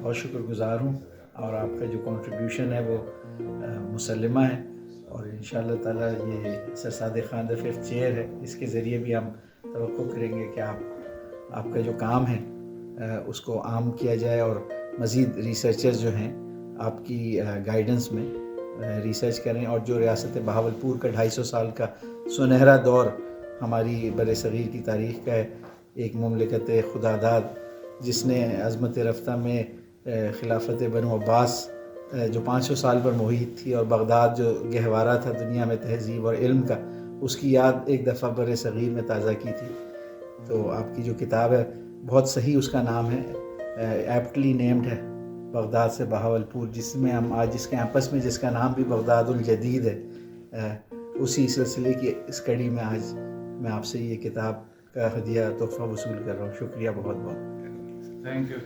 بہت شکر گزار ہوں، اور آپ کا جو کنٹریبیوشن ہے وہ مسلمہ ہے، اور انشاءاللہ تعالیٰ یہ سر صادق خان دا 5th چیئر ہے، اس کے ذریعے بھی ہم توقع کریں گے کہ آپ کا جو کام ہے اس کو عام کیا جائے، اور مزید ریسرچرز جو ہیں آپ کی گائیڈنس میں ریسرچ کریں، اور جو ریاست بہاولپور کا 250 سال کا سنہرا دور ہماری بر صغیر کی تاریخ کا ہے، ایک مملکت خداداد جس نے عظمت رفتہ میں خلافت بنو عباس جو 500 سال پر محیط تھی، اور بغداد جو گہوارہ تھا دنیا میں تہذیب اور علم کا، اس کی یاد ایک دفعہ بر صغیر میں تازہ کی تھی۔ تو آپ کی جو کتاب ہے بہت صحیح اس کا نام ہے، ایپٹلی نیمڈ ہے بغداد سے بہاولپور، جس میں ہم آج اس کیمپس میں جس کا نام بھی بغداد الجدید ہے، اسی سلسلے کی اس کڑی میں آج میں آپ سے یہ کتاب کا ہدیہ تحفہ وصول کر رہا ہوں۔ شکریہ بہت بہت۔ Thank you.